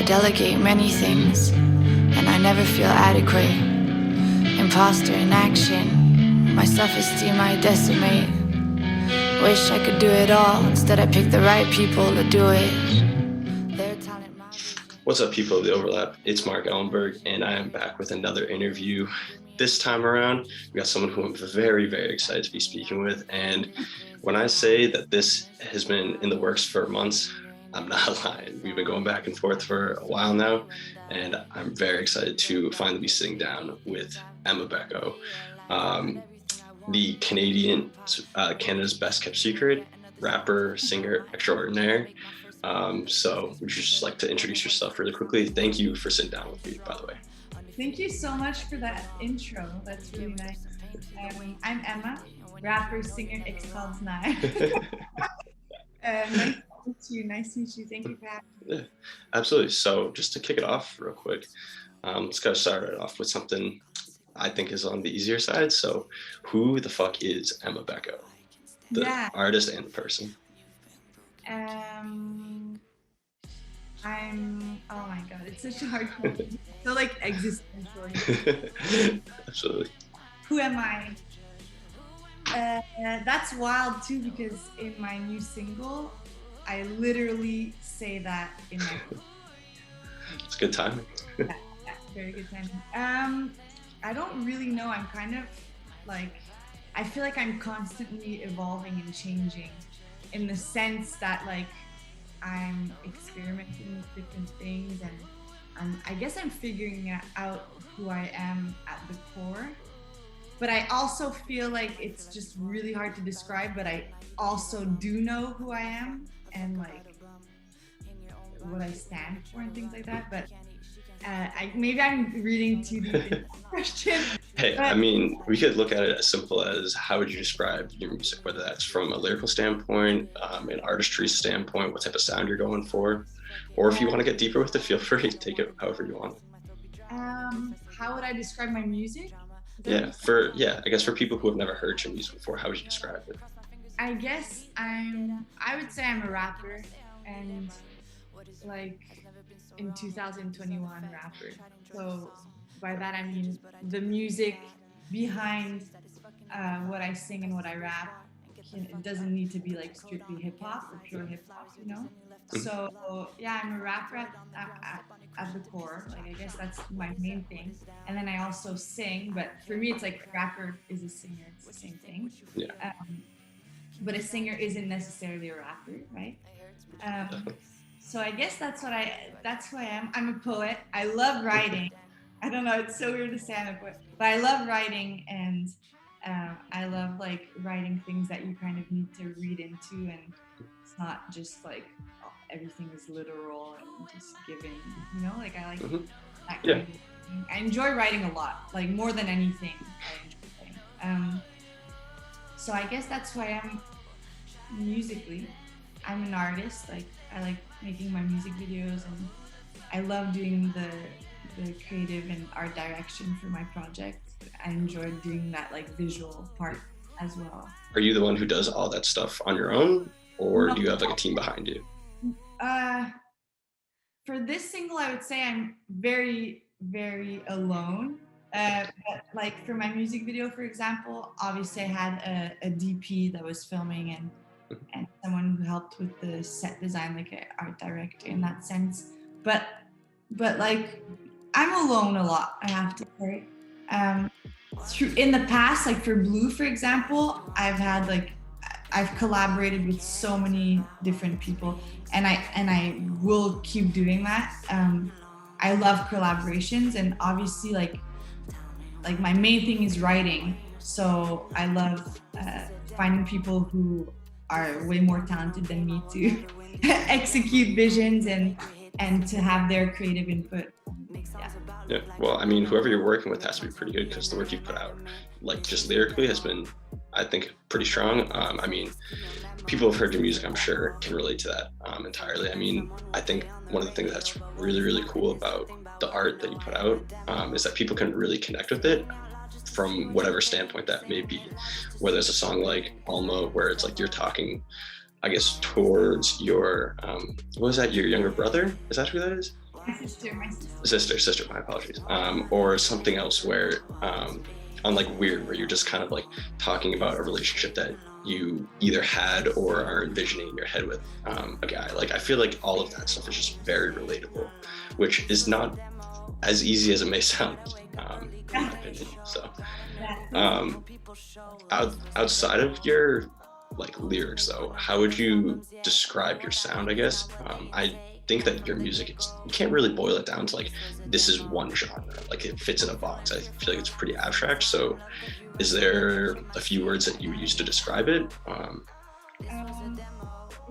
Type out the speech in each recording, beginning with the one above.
delegate many things, and I never feel adequate. Imposter in action, my self-esteem I decimate. Wish I could do it all, instead I pick the right people to do it. Their talent. What's up, people of the Overlap? It's Mark Ellenberg, and I am back with another interview. This time around, we got someone who I'm very, very excited to be speaking with. And when I say that this has been in the works for months, I'm not lying. We've been going back and forth for a while now, and I'm very excited to finally be sitting down with Emma Beko, the Canada's best kept secret, rapper, singer extraordinaire. So would you just like to introduce yourself really quickly? Thank you for sitting down with me, by the way. Thank you so much for that intro. That's really nice. I'm Emma, rapper, singer, TOLI.II. Nice to meet you. Thank you for having me. Yeah, absolutely. So just to kick it off real quick, let's go start it off with something I think is on the easier side. So who the fuck is Emma Beko? The artist and the person. Oh my God, it's such a hard question. So like existential. Absolutely. Who am I? That's wild too, because in my new single, I literally say that in my It's good timing. yeah, very good timing. I don't really know. I'm kind of like, I feel like I'm constantly evolving and changing, in the sense that like I'm experimenting with different things, and I guess I'm figuring out who I am at the core. But I also feel like it's just really hard to describe, but I also do know who I am and like what I stand for and things like that. But maybe I'm reading too deep into the question. Hey, I mean, we could look at it as simple as, how would you describe your music, whether that's from a lyrical standpoint, an artistry standpoint, what type of sound you're going for, or if you want to get deeper with it, feel free to take it however you want. How would I describe my music? I guess for people who have never heard your music before, how would you describe it? I guess I would say I'm a rapper, and like in 2021 rapper. So by that I mean the music behind what I sing and what I rap. It doesn't need to be like strictly hip hop or pure hip hop, you know? So yeah, I'm a rapper at the core. Like, I guess that's my main thing. And then I also sing, but for me it's like rapper is a singer. It's the same thing. Yeah. But a singer isn't necessarily a rapper, right? So I guess that's who I am. I'm a poet. I love writing. I don't know, it's so weird to say I'm a poet, but I love writing, and I love like writing things that you kind of need to read into, and it's not just like everything is literal and just giving, you know, like I like that kind of thing. I enjoy writing a lot, like more than anything I enjoy writing. So I guess that's who I am musically. I'm an artist. Like, I like making my music videos, and I love doing the creative and art direction for my project. I enjoy doing that like visual part as well. Are you the one who does all that stuff on your own, or do you have like a team behind you? For this single, I would say I'm very, very alone. But like for my music video, for example, obviously I had a DP that was filming, and someone who helped with the set design, like an art director in that sense. But like I'm alone a lot, I have to say. In the past, like for Blue, for example, I've collaborated with so many different people, and I will keep doing that. I love collaborations, and obviously like my main thing is writing. So I love finding people who are way more talented than me to execute visions and to have their creative input. Yeah, well, I mean, whoever you're working with has to be pretty good, because the work you put out, like just lyrically, has been, I think, pretty strong. I mean, people have heard your music, I'm sure, can relate to that entirely. I mean, I think one of the things that's really, really cool about the art that you put out is that people can really connect with it from whatever standpoint that may be. Whether it's a song like Alma, where it's like you're talking, I guess, towards your, what was that, your younger brother? Is that who that is? My sister. Sister, my apologies. Or something else where, unlike Weird, where you're just kind of like talking about a relationship that you either had or are envisioning in your head with a guy. Like, I feel like all of that stuff is just very relatable, which is not as easy as it may sound, in my opinion. So, outside of your like lyrics though, how would you describe your sound? I guess I think that your music, you can't really boil it down to like this is one genre, like it fits in a box. I feel like it's pretty abstract. So is there a few words that you would use to describe it?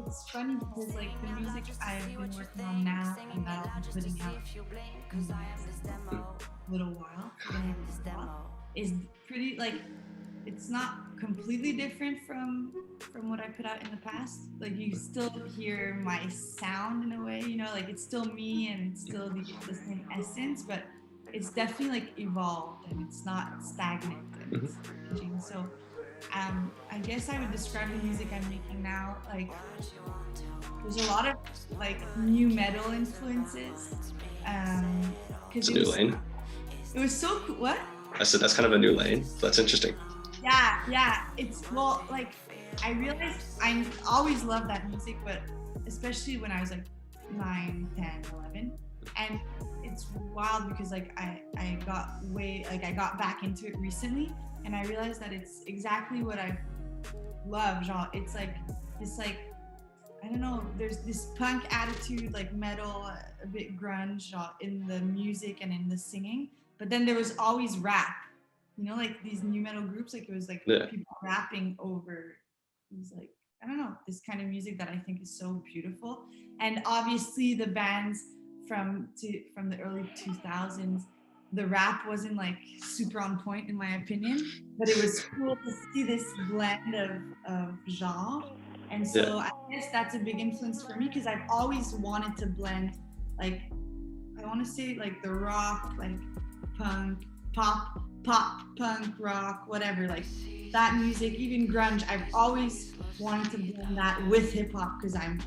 It's funny because like the music I've been working on now and that I'll be putting out in a little while is pretty like, it's not completely different from what I put out in the past. Like you still hear my sound in a way, you know, like it's still me and it's still the same essence, but it's definitely like evolved and it's not stagnant and it's changing. So I guess I would describe the music I'm making now, like there's a lot of like new metal influences. It's a new lane. It was so cool. What? I said that's kind of a new lane. That's interesting. Yeah. It's, well, like I realized I always loved that music, but especially when I was like 9, 10, 11. And it's wild because like I got back into it recently and I realized that it's exactly what I love. Genre, it's like this, like, I don't know, there's this punk attitude, like metal, a bit grunge in the music and in the singing, but then there was always rap, you know, like these new metal groups, like it was like people rapping over these, like, I don't know, this kind of music that I think is so beautiful. And obviously the bands from the early 2000s, the rap wasn't like super on point in my opinion, but it was cool to see this blend of genre. And so I guess that's a big influence for me because I've always wanted to blend, like, I want to say like the rock, like punk, pop, punk, rock, whatever, like that music, even grunge. I've always wanted to blend that with hip hop because I'm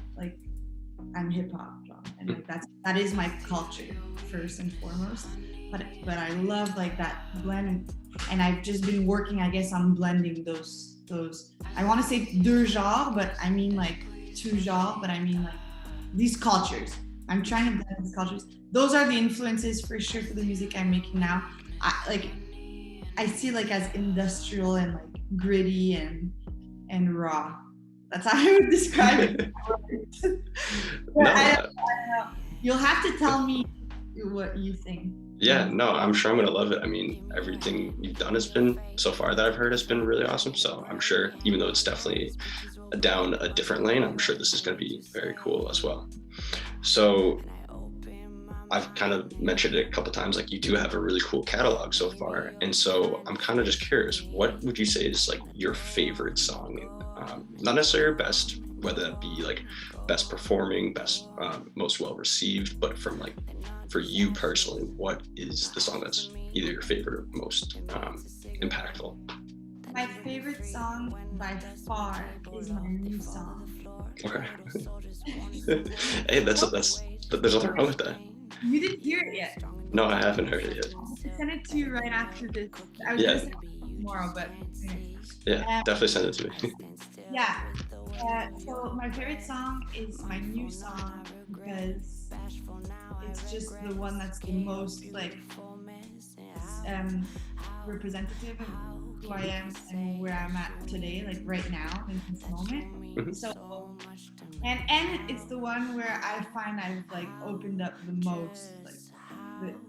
hip hop, and like that is my culture first and foremost. But I love like that blend, and I've just been working, I guess, on blending those. I want to say deux genres, but I mean like two genres, but I mean like these cultures. I'm trying to blend these cultures. Those are the influences for sure for the music I'm making now. I see it like as industrial and like gritty and raw. That's how I would describe it. I don't know. You'll have to tell me what you think. Yeah, no, I'm sure I'm gonna love it. I mean, everything you've done has been, so far that I've heard, has been really awesome. So I'm sure, even though it's definitely down a different lane, I'm sure this is gonna be very cool as well. So I've kind of mentioned it a couple times, like you do have a really cool catalog so far. And so I'm kind of just curious, what would you say is like your favorite song? Not necessarily your best, whether that be like best performing, best, most well received, but from like, for you personally, what is the song that's either your favorite or most impactful? My favorite song by far is my new song. Okay. Hey, there's nothing wrong with that. You didn't hear it yet. No, I haven't heard it yet. I'll send it to you right after this. I was gonna send it tomorrow, but yeah, definitely send it to me. Yeah. So my favorite song is my new song because it's just the one that's the most like representative of who I am and where I'm at today, like right now in this moment. Mm-hmm. So and it's the one where I find I've like opened up the most,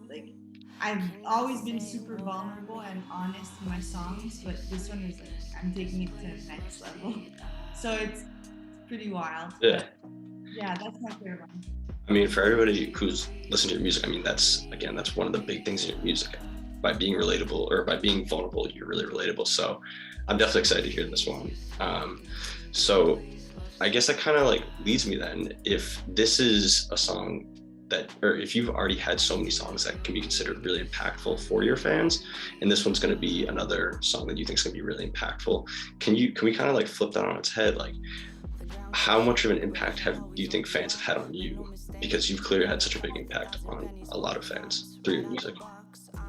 like I've always been super vulnerable and honest in my songs, but this one is like I'm taking it to the next level. So it's pretty wild. Yeah. Yeah, that's my favorite one. I mean, for everybody who's listening to your music, I mean, that's one of the big things in your music. By being relatable or by being vulnerable, you're really relatable. So I'm definitely excited to hear this one. So I guess that kind of like leads me then, if this is a song that, or if you've already had so many songs that can be considered really impactful for your fans, and this one's going to be another song that you think is going to be really impactful, can we kind of like flip that on its head? Like, how much of an impact do you think fans have had on you? Because you've clearly had such a big impact on a lot of fans through your music.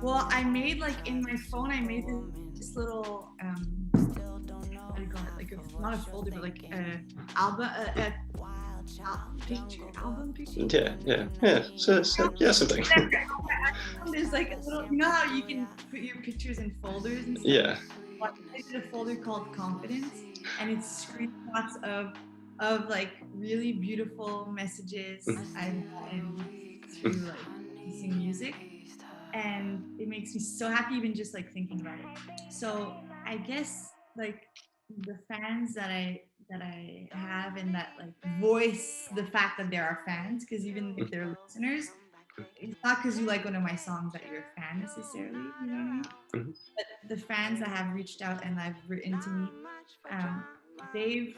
Well, I made like in my phone, I made this little what do you call it? Like not a folder, but like album, album picture. Yeah. So yeah, something. There's like a little, you know how you can put your pictures in folders and stuff? Yeah. I did a folder called Confidence, and it's screenshots of like really beautiful messages I've gotten through like listening music, and it makes me so happy even just like thinking about it. So I guess like the fans that I have and that like voice the fact that there are fans, because even if they're listeners, it's not because you like one of my songs that you're a fan necessarily, you know what I mean? Mm-hmm. But the fans that have reached out and have written to me, they've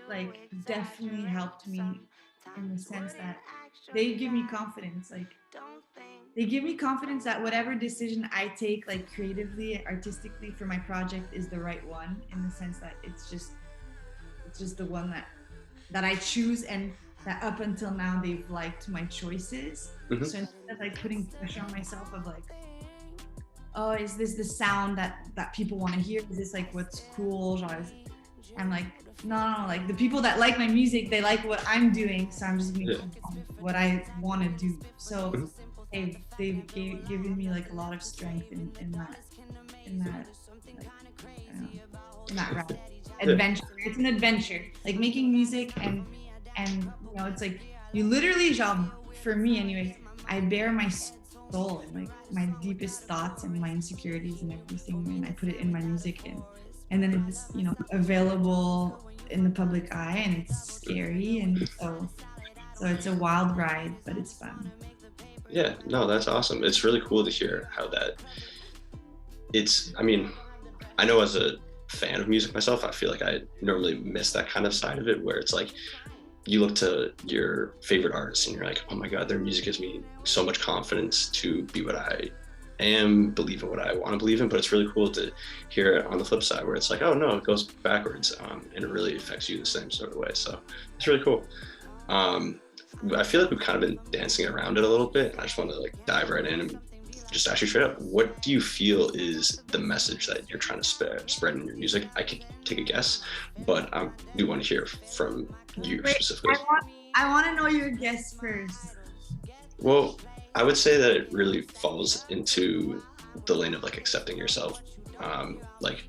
like definitely helped me in the sense that they give me confidence. Like they give me confidence that whatever decision I take, like creatively, artistically for my project is the right one, in the sense that it's just the one that I choose, and that up until now they've liked my choices. So instead of like putting pressure on myself of like, oh, is this the sound that people want to hear? Is this like what's cool? I'm like, no, like the people that like my music, they like what I'm doing, so I'm just gonna keep on what I want to do. So they've given me like a lot of strength in that like, I don't know, in that route. Adventure. It's an adventure. Like making music and you know, it's like you literally, genre, for me anyways, I bear my soul and like my deepest thoughts and my insecurities and everything, and I put it in my music, and then it's, you know, available in the public eye, and it's scary, and so it's a wild ride, but it's fun. Yeah, no, that's awesome. It's really cool to hear how I mean, I know as a fan of music myself, I feel like I normally miss that kind of side of it, where it's like you look to your favorite artists and you're like, oh my God, their music gives me so much confidence to be what I am, believe in what I want to believe in. But it's really cool to hear it on the flip side, where it's like, oh no, it goes backwards, and it really affects you the same sort of way. So it's really cool. I feel like we've kind of been dancing around it a little bit. I just want to like dive right in and just ask you straight up, what do you feel is the message that you're trying to spread in your music? I could take a guess, but I do want to hear from you specifically. I want to know your guess first. Well, I would say that it really falls into the lane of like accepting yourself, like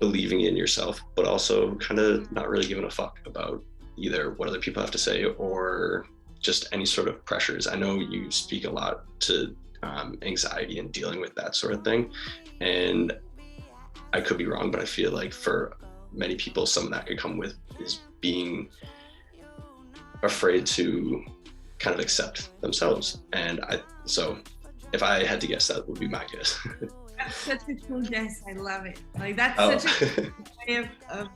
believing in yourself, but also kind of not really giving a fuck about either what other people have to say or just any sort of pressures. I know you speak a lot to anxiety and dealing with that sort of thing, and I could be wrong, but I feel like for many people, some of that could come with is being afraid to kind of accept themselves. And so if I had to guess, that would be my guess. That's such a cool guess. I love it. Like that's such a way of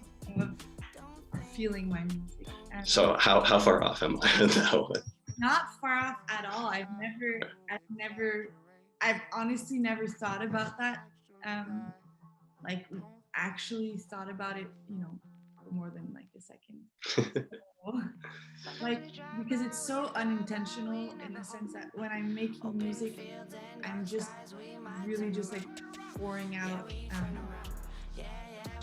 feeling my music. So how far off am I on that one? Not far off at all. I've honestly never thought about that. Like actually thought about it, you know, for more than like a second. Like, because it's so unintentional in the sense that when I'm making music, I'm just really just like pouring out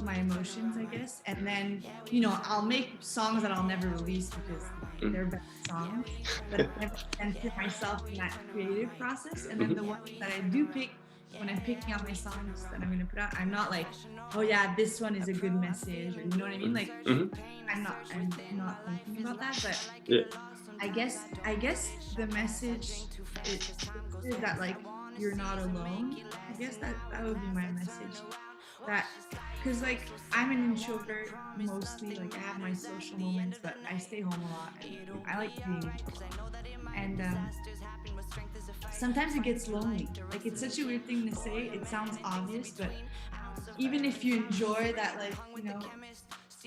my emotions, I guess. And then, you know, I'll make songs that I'll never release because they're bad songs, but I center myself in that creative process. And then the ones that I do pick, when I'm picking out my songs that I'm going to put out, I'm not like, oh yeah, this one is a good message, or you know what I mean? Like, I'm not thinking about that, but I guess the message is that like, you're not alone. I guess that would be my message. That, because like I'm an introvert mostly, like I have my social moments, but I stay home a lot and I like being and sometimes it gets lonely. Like it's such a weird thing to say, it sounds obvious, but even if you enjoy that, like, you know,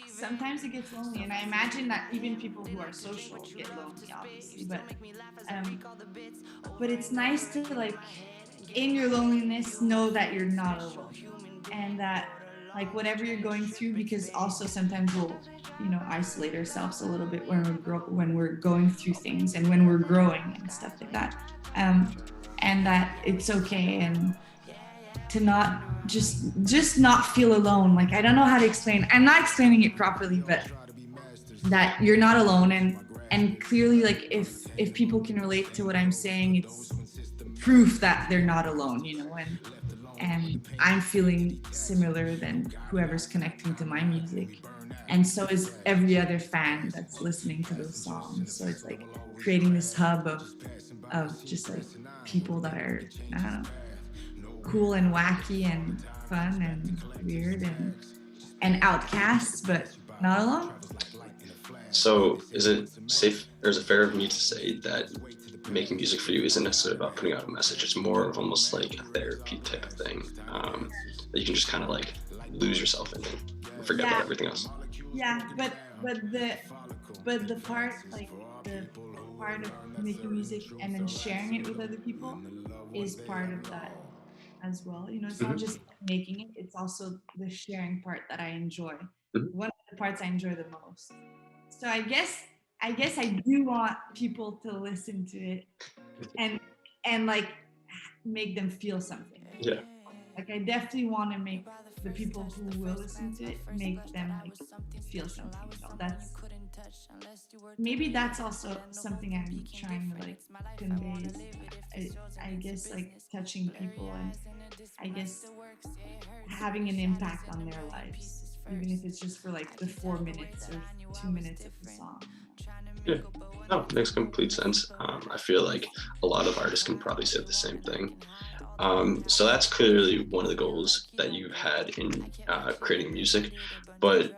sometimes it gets lonely, and I imagine that even people who are social get lonely, obviously, but it's nice to like in your loneliness know that you're not alone, and that like whatever you're going through, because also sometimes we'll, you know, isolate ourselves a little bit when we're going through things and when we're growing and stuff like that, and that it's okay, and to not just not feel alone. Like, I don't know how to explain. I'm not explaining it properly, but that you're not alone, and clearly, like, if people can relate to what I'm saying, it's proof that they're not alone, you know, and I'm feeling similar than whoever's connecting to my music, and so is every other fan that's listening to those songs. So it's like creating this hub of just like people that are, I don't know, cool and wacky and fun and weird and outcasts, but not alone. So is it safe, or is it fair of me to say that making music for you isn't necessarily about putting out a message? It's more of almost like a therapy type of thing, that you can just kind of like lose yourself in and forget about everything else. Yeah, but the part, like the part of making music and then sharing it with other people is part of that as well. You know, it's not just making it, it's also the sharing part that I enjoy. One of the parts I enjoy the most. So I guess I do want people to listen to it and like make them feel something. Yeah. Like, I definitely want to make the people who will listen to it, make them like feel something. So maybe that's also something I'm trying to like convey. I guess like touching people, and I guess having an impact on their lives, even if it's just for like the 4 minutes or 2 minutes of the song. Yeah, no, makes complete sense. I feel like a lot of artists can probably say the same thing. So that's clearly one of the goals that you've had in creating music. But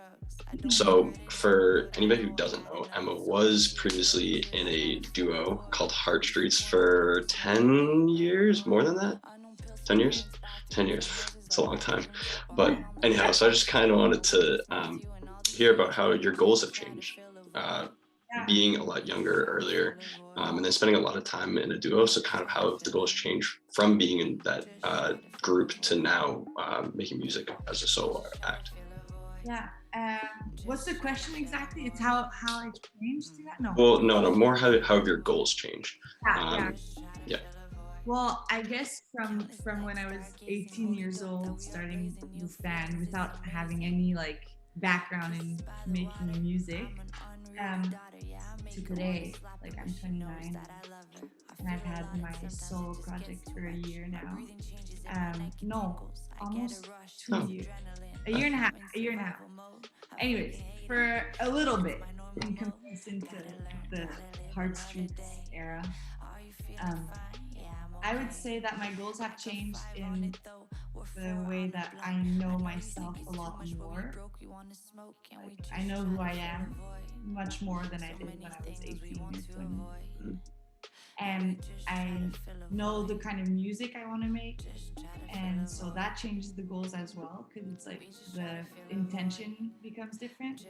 so for anybody who doesn't know, Emma was previously in a duo called Heart Streets for 10 years, more than that? 10 years? 10 years, it's a long time. But anyhow, so I just kind of wanted to hear about how your goals have changed. Being a lot younger earlier, and then spending a lot of time in a duo, so kind of how the goals changed from being in that group to now making music as a solo act. Yeah. What's the question exactly? It's how I changed to that? No. Well, no, more how have your goals changed? Yeah. Well, I guess from when I was 18 years old, starting this band without having any like background in making music, to today, like I'm 29 and I've had my solo project for a year now. No, almost 2 years. A year and a half. Anyways, for a little bit in comparison to the Heart Streets era, I would say that my goals have changed in the way that I know myself a lot more. Like, I know who I am much more than I did when I was 18 or 20. And I know the kind of music I want to make. And so that changes the goals as well, because it's like the intention becomes different.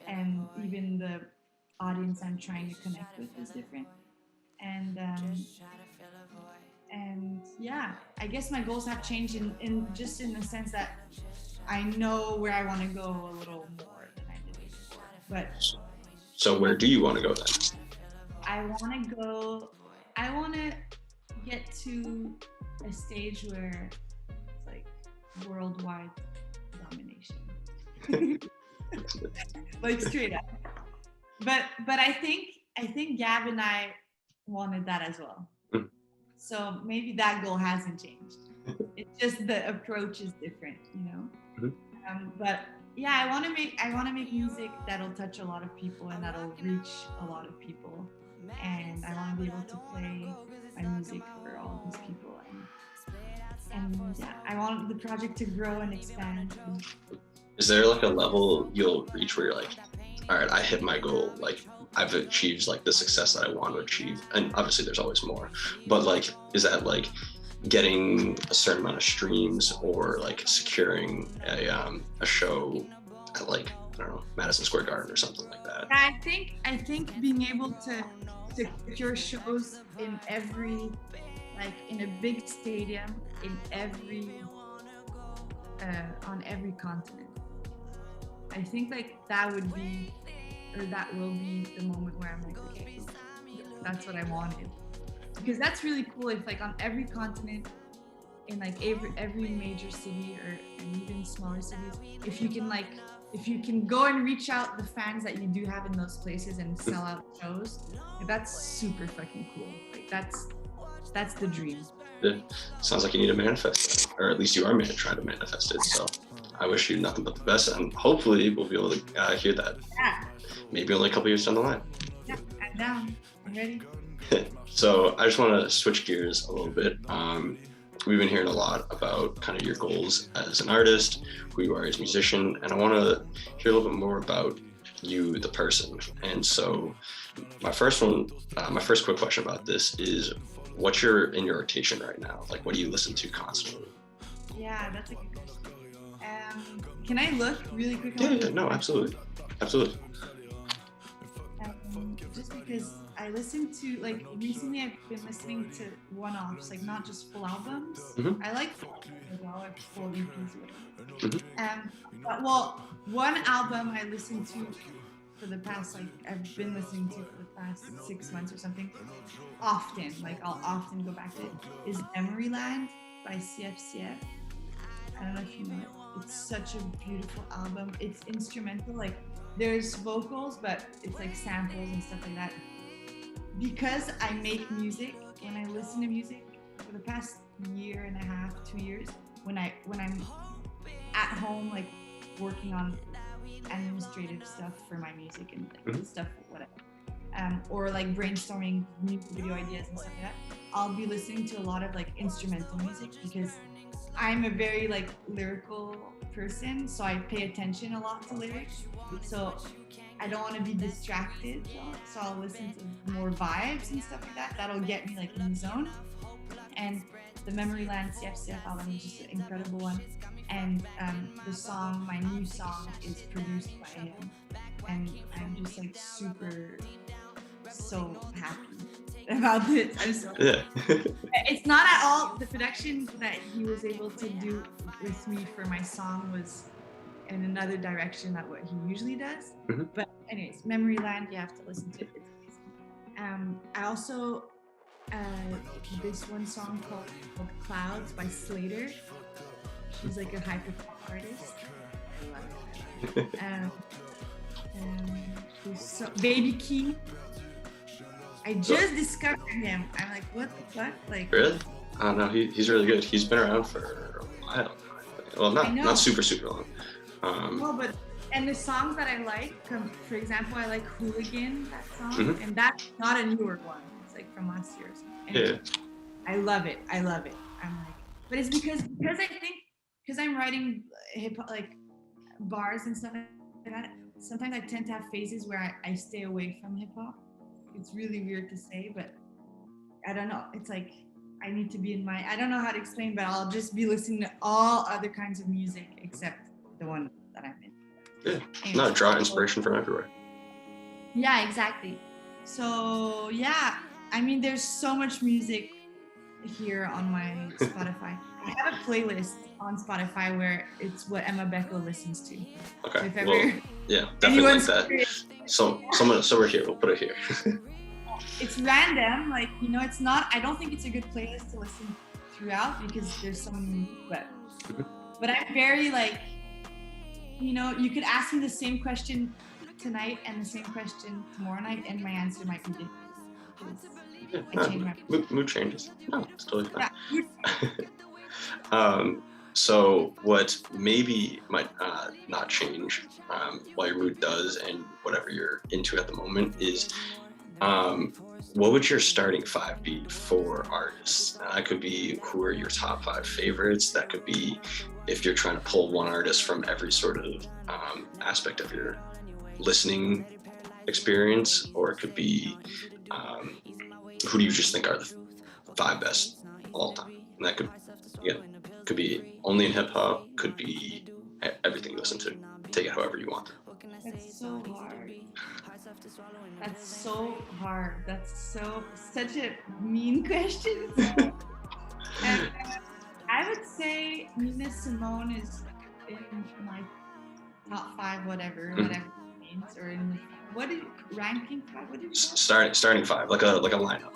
And even the audience I'm trying to connect with is different. And yeah, I guess my goals have changed in just in the sense that I know where I want to go a little more than I did before. But so where do you want to go then? I want to get to a stage where it's like worldwide domination. Like straight up. But I think Gab and I wanted that as well. So maybe that goal hasn't changed. It's just the approach is different, you know. But yeah, I want to make music that'll touch a lot of people and that'll reach a lot of people, and I want to be able to play my music for all these people, and yeah, I want the project to grow and expand. Is there like a level you'll reach where you're like, all right, I hit my goal, like I've achieved like the success that I want to achieve? And obviously there's always more, but like, is that like getting a certain amount of streams, or like securing a show at like, I don't know, Madison Square Garden or something like that? I think being able to secure shows in every, like in a big stadium, in every on every continent. I think like that would be, or that will be the moment where I'm like, okay, that's what I wanted. Because that's really cool if like on every continent, in like every major city or and even smaller cities, if you can go and reach out the fans that you do have in those places and sell out shows, like, that's super fucking cool. Like that's the dream. It sounds like you need to manifest that, or at least you are trying to manifest it. So I wish you nothing but the best, and hopefully we'll be able to hear that. Yeah. Maybe only a couple years down the line. Yeah, I'm down. I'm ready. So I just want to switch gears a little bit. We've been hearing a lot about kind of your goals as an artist, who you are as a musician, and I want to hear a little bit more about you, the person. And so my first quick question about this is, what's in your rotation right now? Like, what do you listen to constantly? Yeah, that's a good question. Can I look really quick? Yeah, no, absolutely. Just because I listen to, like, recently I've been listening to one-offs, like not just full albums. Mm-hmm. I like full EPs. But, well, one album I listened to for the past, like, I've been listening to for the past 6 months or something, often, like I'll often go back to it, is Memoryland by CFCF. I don't know if you know it. It's such a beautiful album. It's instrumental, like there's vocals, but it's like samples and stuff like that. Because I make music, when I listen to music for the past year and a half, 2 years, when I'm at home, like working on administrative stuff for my music and like, stuff, whatever, or like brainstorming music video ideas and stuff like that, I'll be listening to a lot of like instrumental music because I'm a very like lyrical person, so I pay attention a lot to lyrics. So I don't want to be distracted, so I'll listen to more vibes and stuff like that. That'll get me like in the zone. And the Memoryland CFCF album is just an incredible one. And my new song is produced by him. And I'm just like so happy about this. I'm so It's not at all the production that he was able to do with me for my song was in another direction than what he usually does. Mm-hmm. But anyways, Memoryland, you have to listen to it. It's amazing. I also this one song called Clouds by Slater. She's like a hyper-pop artist. I love it. Baby King. I just discovered him. I'm like, what the fuck? Like, really? Oh no, he's really good. He's been around for a while. Well, not super long. No, but and the songs that I like, for example, I like Hooligan, that song, mm-hmm. and that's not a newer one. It's like from last year or something. And I love it. I'm like, but it's because I think because I'm writing hip hop like bars and stuff like that. Sometimes I tend to have phases where I stay away from hip hop. It's really weird to say, but I don't know. It's like I need to be I don't know how to explain, but I'll just be listening to all other kinds of music except the one that I'm in. Yeah, anyway, not draw inspiration from everywhere. Yeah, exactly. So yeah, I mean, there's so much music here on my Spotify. I have a playlist on Spotify where it's what Emma Beko listens to. Okay. So if ever, well, yeah, definitely like that. So we're here. We'll put it here. It's random, like, you know, it's not. I don't think it's a good playlist to listen throughout because there's so many. But I'm very like, you know, you could ask me the same question tonight and the same question tomorrow night, and my answer might be different. I change my mood changes. No, it's totally fine. Yeah. So what maybe might not change while your mood does and whatever you're into at the moment is what would your starting 5 be for artists? That could be who are your top 5 favorites. That could be if you're trying to pull one artist from every sort of aspect of your listening experience, or it could be who do you just think are the 5 best all time? And that could be only in hip hop, could be everything you listen to. Take it however you want. That's so hard. That's such a mean question. And I would say Nina Simone is in my top 5, whatever it means, or in the, what did ranking 5? What did you say? Starting 5, like a lineup.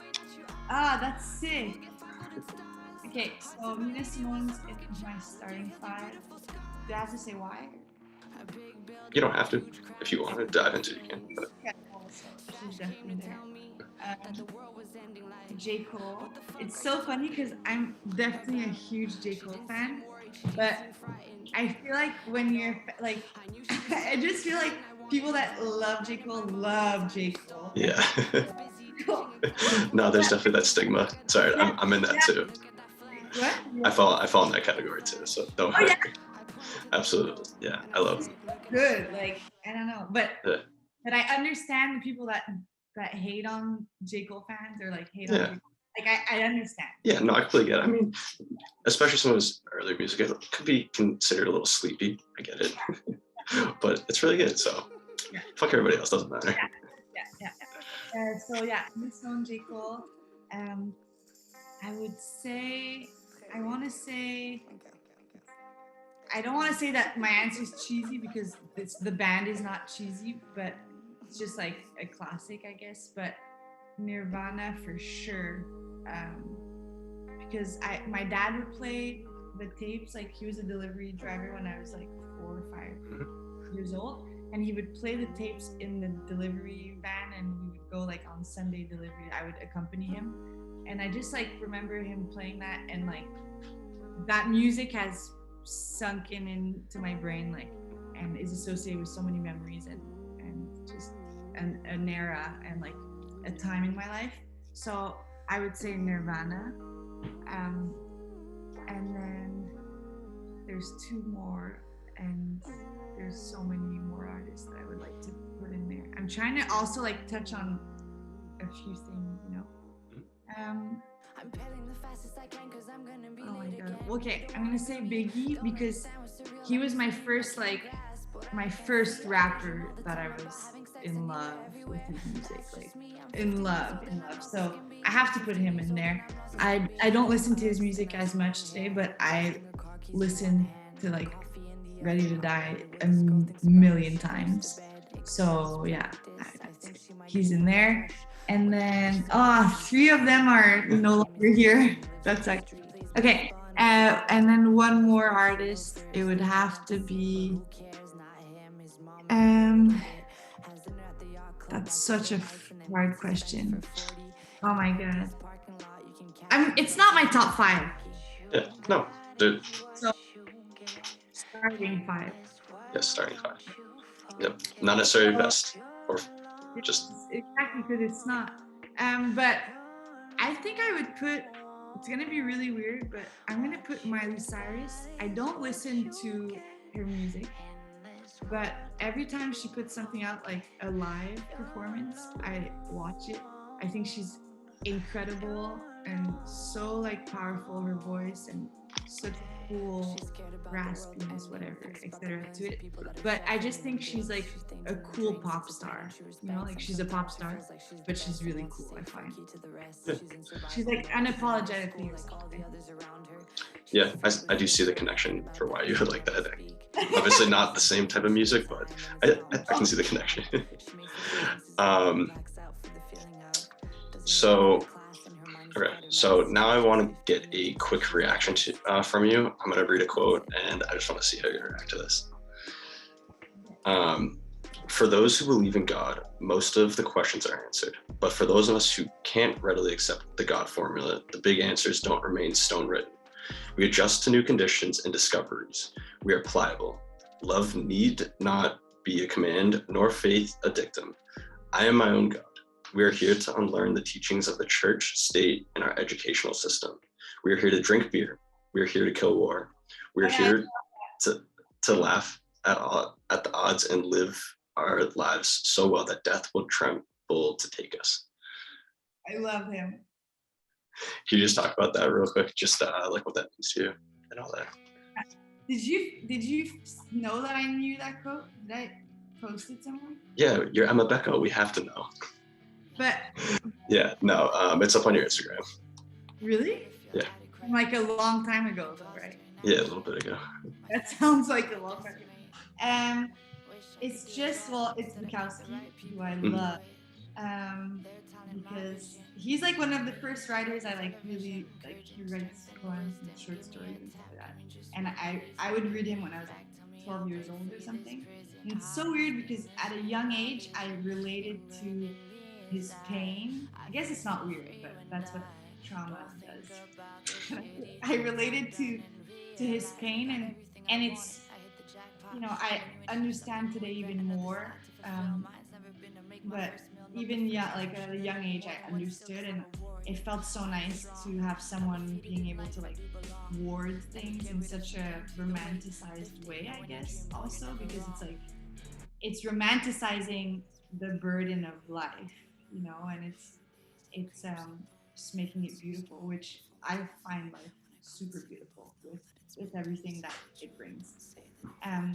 Ah, that's sick. Okay, so Nina Simone's in my starting 5. Do I have to say why? You don't have to. If you want to dive into it, you can. But. Yeah, also, she's definitely there. J. Cole. It's so funny because I'm definitely a huge J. Cole fan, but I feel like when you're like, I just feel like people that love J. Cole love J. Cole. Yeah. No, there's definitely that stigma. Sorry, Yeah. I'm in that too. What? I fall in that category too, so don't worry. Yeah. Absolutely. Yeah, I love him. Good. Like, I don't know, but Yeah. but I understand the people that hate on J. Cole fans or like hate on J. Cole. Like I understand. Yeah, no, I completely get it. I mean, especially some of his earlier music, it could be considered a little sleepy. I get it. But it's really good, so fuck everybody else, doesn't matter. Yeah. So yeah, Miss Own J. Cole. I would say, I don't want to say that my answer is cheesy because the band is not cheesy, but it's just like a classic, I guess. But Nirvana for sure, because my dad would play the tapes. Like he was a delivery driver when I was like 4 or 5 years old, and he would play the tapes in the delivery van, and we would go like on Sunday delivery. I would accompany him, and I just like remember him playing that, and like that music has sunk into my brain, like, and is associated with so many memories and just an era and like a time in my life. So I would say Nirvana, and then there's 2 more, and there's so many more artists that I would like to put in there. I'm trying to also like touch on a few things, you know. Oh my god. Okay, I'm gonna say Biggie because he was my first rapper that I was in love with his music, like in love. So I have to put him in there. I don't listen to his music as much today, but I listen to like Ready to Die a million times. So yeah, he's in there. And then 3 of them are no longer here. That's actually okay. And then 1 more artist. It would have to be. That's such a hard question. Oh my god. It's not my top 5. Yeah. No. Dude. So starting 5. Yeah, starting 5. Yep. Not necessarily best, or just exactly because it's not. But I think I would put. It's gonna be really weird, but I'm gonna put Miley Cyrus. I don't listen to her music, but every time she puts something out, like a live performance, I watch it. I think she's incredible and so like powerful, her voice, and such a cool raspiness, whatever, etc. to it. But I just think she's like a cool pop star, you know, like she's a pop star, but she's really cool, I find. She's like unapologetically like, yeah, I do see the connection for why you would like that. Obviously not the same type of music, but I can see the connection. So now I want to get a quick reaction from you. I'm going to read a quote, and I just want to see how you react to this. For those who believe in God, most of the questions are answered. But for those of us who can't readily accept the God formula, the big answers don't remain stone written. We adjust to new conditions and discoveries. We are pliable. Love need not be a command, nor faith a dictum. I am my own God. We are here to unlearn the teachings of the church, state, and our educational system. We are here to drink beer. We are here to kill war. We are here to laugh at the odds and live our lives so well that death will tremble to take us. I love him. Can you just talk about that real quick? Just like what that means to you and all that. Did you know that I knew that quote? Did I post it somewhere? Yeah, you're Emma Beko. We have to know. But yeah, no, it's up on your Instagram. Really? Yeah. Like a long time ago, though, right? Yeah, a little bit ago. That sounds like a long time ago. It's just, well, it's Bukowski, who I love, because he's like one of the first writers I like really like. He writes poems and short stories and stuff like that. And I would read him when I was like 12 years old or something. And it's so weird because at a young age I related to his pain. I guess it's not weird, but that's what trauma does. I related to his pain, and it's, you know, I understand today even more. But even, yeah, like at a young age, I understood, and it felt so nice to have someone being able to like word things in such a romanticized way, I guess, also because it's like it's romanticizing the burden of life, you know, and it's just making it beautiful, which I find life super beautiful with everything that it brings. Um,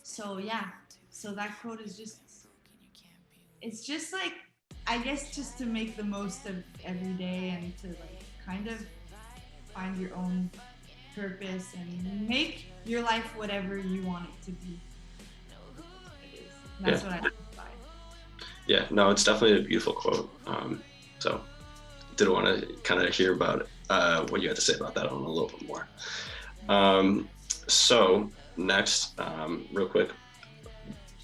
so yeah, so that quote is just, it's just like, I guess just to make the most of every day and to like kind of find your own purpose and make your life whatever you want it to be. That's what I live by. Yeah, no, it's definitely a beautiful quote. So did want to kind of hear about what you had to say about that on a little bit more. So next, real quick,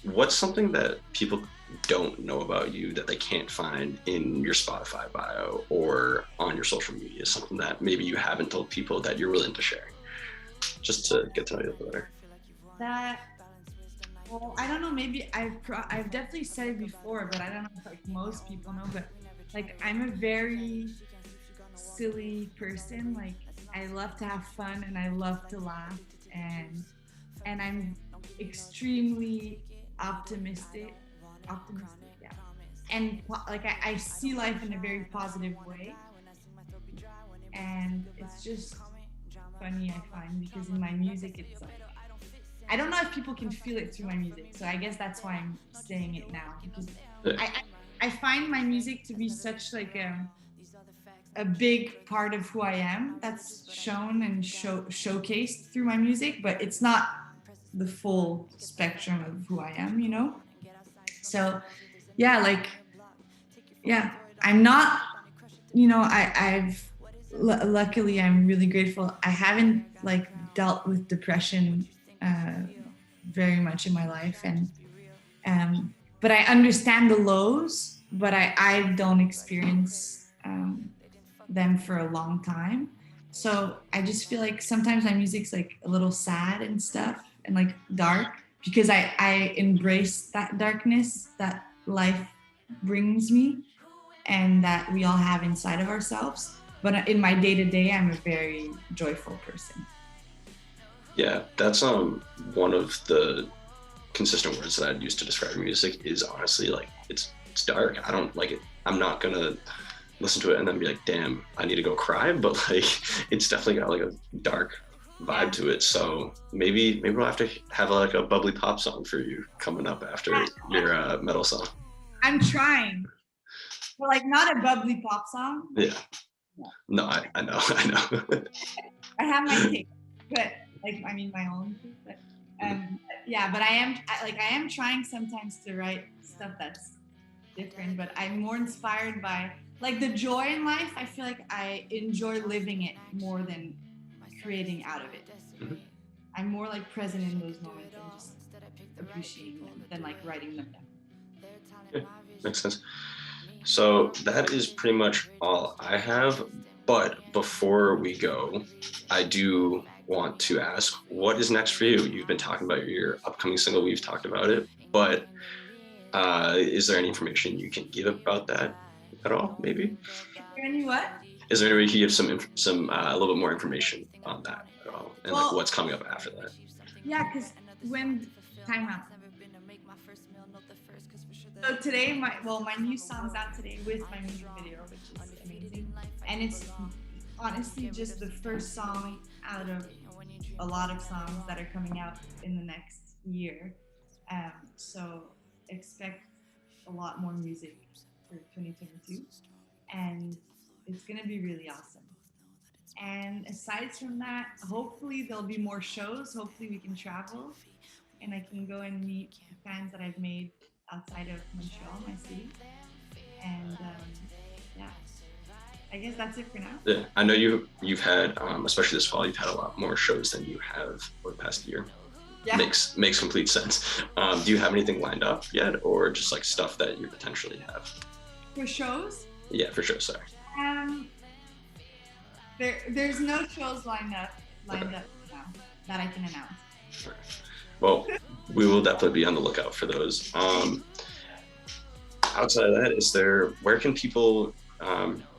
what's something that people don't know about you that they can't find in your Spotify bio or on your social media? Something that maybe you haven't told people that you're willing to share, just to get to know you a little better. That, well, I don't know. Maybe I've definitely said it before, but I don't know if like most people know. But like I'm a very silly person. Like I love to have fun and I love to laugh, and I'm extremely optimistic. Optimistic, yeah. And like I see life in a very positive way, and it's just funny, I find, because in my music it's like, I don't know if people can feel it through my music, so I guess that's why I'm saying it now, because I find my music to be such like a big part of who I am, that's shown and showcased through my music, but it's not the full spectrum of who I am, you know? So yeah, like, yeah, I'm not, you know, luckily I'm really grateful. I haven't like dealt with depression very much in my life, and but I understand the lows, but I don't experience them for a long time. So I just feel like sometimes my music's like a little sad and stuff and like dark, because I embrace that darkness that life brings me and that we all have inside of ourselves. But in my day-to-day, I'm a very joyful person. Yeah, that's one of the consistent words that I'd use to describe music is honestly like it's dark. I don't like it. I'm not gonna listen to it and then be like, damn, I need to go cry, but like it's definitely got like a dark vibe to it. So maybe we'll have to have like a bubbly pop song for you coming up after your metal song. I'm trying. But like not a bubbly pop song. Yeah. No, I know. I have my take, but like I mean my own take, but yeah, but I am trying sometimes to write stuff that's different, but I'm more inspired by like the joy in life. I feel like I enjoy living it more than creating out of it. Mm-hmm. I'm more like present in those moments and just appreciating them than like writing them down. Yeah, makes sense. So that is pretty much all I have. But before we go, I do want to ask, what is next for you? You've been talking about your upcoming single. We've talked about it, but is there any information you can give about that at all? Maybe. Is there any what? Is there any way you can give some a little bit more information on that at all, and like what's coming up after that? Yeah, because when time out. So today, my new song's out today with my music video, which is amazing, and it's honestly just the first song out of a lot of songs that are coming out in the next year. So expect a lot more music for 2022, and it's gonna be really awesome. And aside from that, hopefully there'll be more shows. Hopefully we can travel and I can go and meet fans that I've made outside of Montreal, my city. And yeah, I guess that's it for now. Yeah, I know you've had, especially this fall, you've had a lot more shows than you have over the past year. Yeah. Makes complete sense. Do you have anything lined up yet, or just like stuff that you potentially have? For shows? Yeah, for sure. Sorry. There's no shows lined up now that I can announce. Sure. Well, we will definitely be on the lookout for those. Outside of that, where can people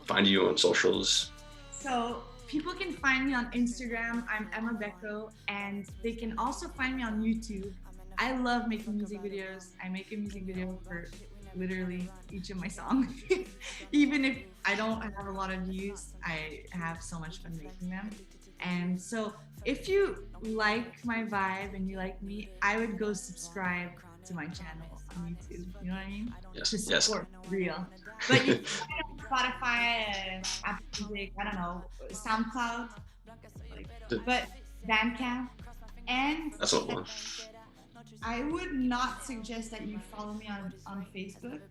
find you on socials? So people can find me on Instagram. I'm Emma Beko, and they can also find me on YouTube. I love making music videos. I make a music video for literally each of my songs. Even if I don't have a lot of views, I have so much fun making them. And so if you like my vibe and you like me, I would go subscribe to my channel on YouTube. You know what I mean? Yes. To support real. But you can find it on Spotify, Apple Music, I don't know, SoundCloud, but Bandcamp. And That's not one. I would not suggest that you follow me on Facebook.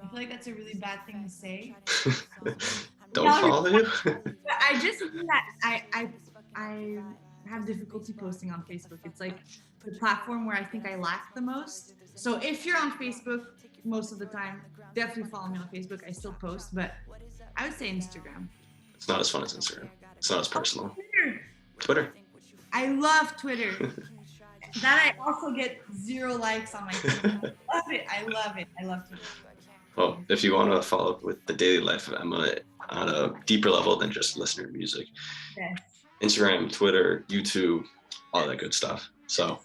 I feel like that's a really bad thing to say. Don't follow you? I just mean that I have difficulty posting on Facebook. It's like the platform where I think I lack the most. So if you're on Facebook most of the time, definitely follow me on Facebook. I still post, but I would say Instagram. It's not as fun as Instagram. It's not as personal. Twitter. I love Twitter. That I also get 0 likes on my Twitter. I love it. I love Twitter. Well, if you want to follow up with the daily life of Emma on a deeper level than just listening to music, yes. Instagram, Twitter, YouTube, all that good stuff. So,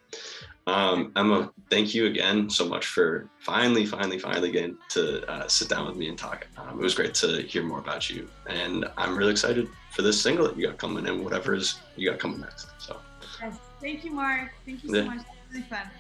Emma, thank you again so much for finally getting to sit down with me and talk. It was great to hear more about you, and I'm really excited for this single that you got coming and whatever's you got coming next. So, yes. Thank you, Mark. Thank you so much. It was really fun.